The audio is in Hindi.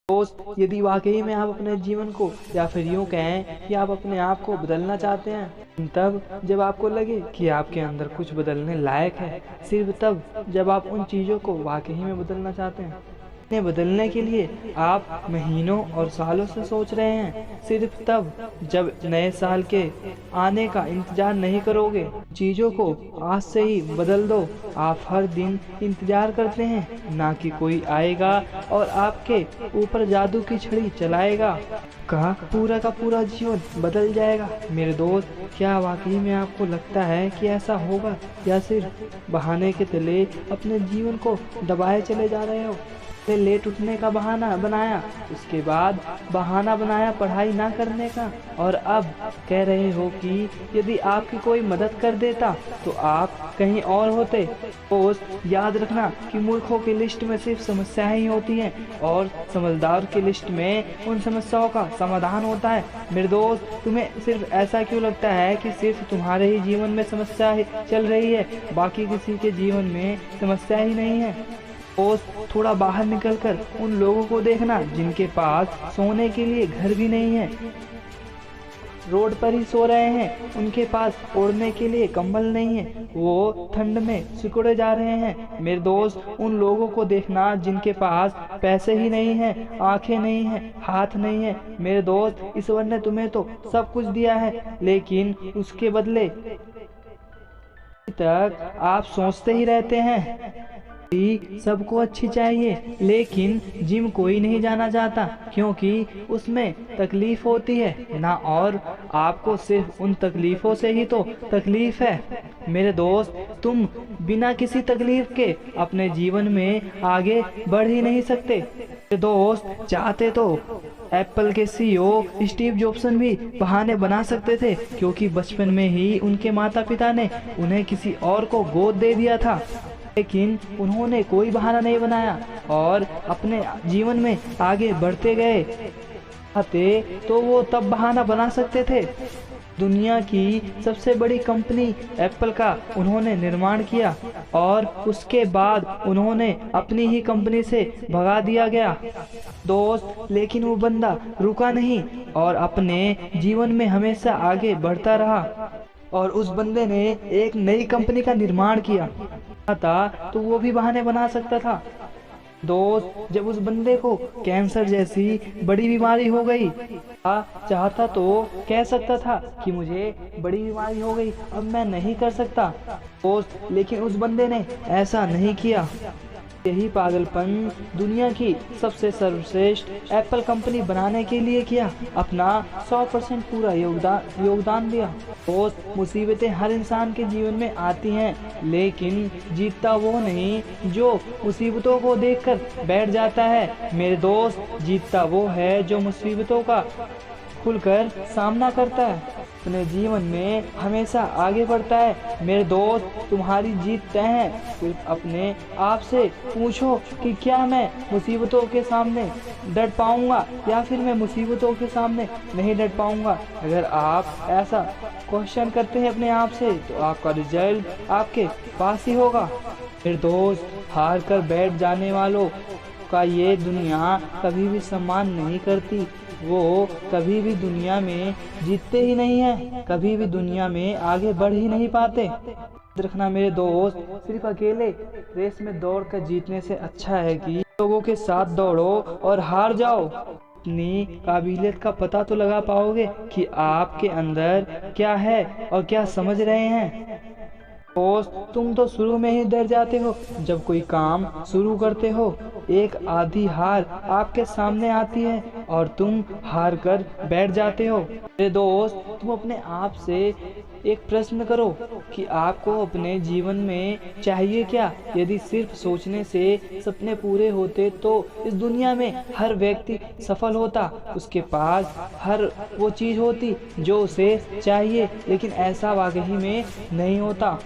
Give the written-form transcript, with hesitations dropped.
दोस्त, यदि वाकई में आप अपने जीवन को या फिर यूं कहें कि आप अपने आप को बदलना चाहते हैं, तब जब आपको लगे कि आपके अंदर कुछ बदलने लायक है, सिर्फ तब जब आप उन चीज़ों को वाकई में बदलना चाहते हैं। इन्हें बदलने के लिए आप महीनों और सालों से सोच रहे हैं, सिर्फ तब जब नए साल के आने का इंतजार नहीं करोगे। चीज़ों को आज से ही बदल दो। आप हर दिन इंतजार करते हैं, ना कि कोई आएगा और आपके ऊपर जादू की छड़ी चलाएगा का पूरा जीवन बदल जाएगा। मेरे दोस्त, क्या वाकई में आपको लगता है कि ऐसा होगा, या सिर्फ बहाने के तले अपने जीवन को दबाए चले जा रहे हो? लेट उठने का बहाना बनाया, उसके बाद बहाना बनाया पढ़ाई ना करने का, और अब कह रहे हो कि यदि आपकी कोई मदद कर देता तो आप कहीं और होते। दोस्त, याद रखना कि मूर्खों की लिस्ट में सिर्फ समस्याएं ही होती हैं और समझदार की लिस्ट में उन समस्याओं का समाधान होता है। मेरे दोस्त, तुम्हें सिर्फ ऐसा क्यों लगता है कि सिर्फ तुम्हारे ही जीवन में समस्या ही चल रही है, बाकी किसी के जीवन में समस्या ही नहीं है? दोस्त, थोड़ा बाहर निकलकर उन लोगों को देखना जिनके पास सोने के लिए घर भी नहीं है, रोड पर ही सो रहे हैं, उनके पास ओढ़ने के लिए कंबल नहीं है, वो ठंड में सिकुड़े जा रहे हैं। मेरे दोस्त, उन लोगों को देखना जिनके पास पैसे ही नहीं हैं, आंखें नहीं हैं, हाथ नहीं है। मेरे दोस्त, ईश्वर ने तुम्हें तो सब कुछ दिया है, लेकिन उसके बदले तक आप सोचते ही रहते हैं कि सबको अच्छी चाहिए, लेकिन जिम कोई नहीं जाना चाहता क्योंकि उसमें तकलीफ होती है ना, और आपको सिर्फ उन तकलीफों से ही तो तकलीफ है। मेरे दोस्त, तुम बिना किसी तकलीफ के अपने जीवन में आगे बढ़ ही नहीं सकते। मेरे दोस्त, चाहते तो एप्पल के सीईओ स्टीव जॉब्सन भी बहाने बना सकते थे, क्योंकि बचपन में ही उनके माता पिता ने उन्हें किसी और को गोद दे दिया था, लेकिन उन्होंने कोई बहाना नहीं बनाया और अपने जीवन में आगे बढ़ते गए। तो वो तब बहाना बना सकते थे। दुनिया की सबसे बड़ी कंपनी एप्पल का उन्होंने निर्माण किया और उसके बाद उन्होंने अपनी ही कंपनी से भगा दिया गया। दोस्त, लेकिन वो बंदा रुका नहीं और अपने जीवन में हमेशा आगे बढ़ता रहा, और उस बंदे ने एक नई कंपनी का निर्माण किया था, तो वो भी बहाने बना सकता था। दोस्त, जब उस बंदे को कैंसर जैसी बड़ी बीमारी हो गई, चाहता तो कह सकता था कि मुझे बड़ी बीमारी हो गई, अब मैं नहीं कर सकता। दोस्त, लेकिन उस बंदे ने ऐसा नहीं किया। यही पागलपन दुनिया की सबसे सर्वश्रेष्ठ एप्पल कंपनी बनाने के लिए किया, अपना 100% पूरा योगदान दिया। दोस्त, मुसीबतें हर इंसान के जीवन में आती हैं, लेकिन जीतता वो नहीं जो मुसीबतों को देखकर बैठ जाता है। मेरे दोस्त, जीतता वो है जो मुसीबतों का खुलकर सामना करता है, अपने जीवन में हमेशा आगे बढ़ता है। मेरे दोस्त, तुम्हारी जीत तय है। सिर्फ अपने आप से पूछो कि क्या मैं मुसीबतों के सामने डट पाऊंगा या फिर मैं मुसीबतों के सामने नहीं डट पाऊंगा। अगर आप ऐसा क्वेश्चन करते हैं अपने आप से, तो आपका रिजल्ट आपके पास ही होगा। मेरे दोस्त, हार कर बैठ जाने वालों का ये दुनिया कभी भी सम्मान नहीं करती। वो कभी भी दुनिया में जीतते ही नहीं है, कभी भी दुनिया में आगे बढ़ ही नहीं पाते। याद रखना मेरे दोस्त, सिर्फ अकेले रेस में दौड़ कर जीतने से अच्छा है कि लोगों के साथ दौड़ो और हार जाओ। अपनी काबिलियत का पता तो लगा पाओगे कि आपके अंदर क्या है और क्या समझ रहे हैं। दोस्त, तुम तो शुरू में ही डर जाते हो जब कोई काम शुरू करते हो। एक आधी हार आपके सामने आती है और तुम हार कर बैठ जाते हो। मेरे दोस्त, तुम अपने आप से एक प्रश्न करो कि आपको अपने जीवन में चाहिए क्या। यदि सिर्फ सोचने से सपने पूरे होते तो इस दुनिया में हर व्यक्ति सफल होता, उसके पास हर वो चीज़ होती जो उसे चाहिए, लेकिन ऐसा वाकई में नहीं होता।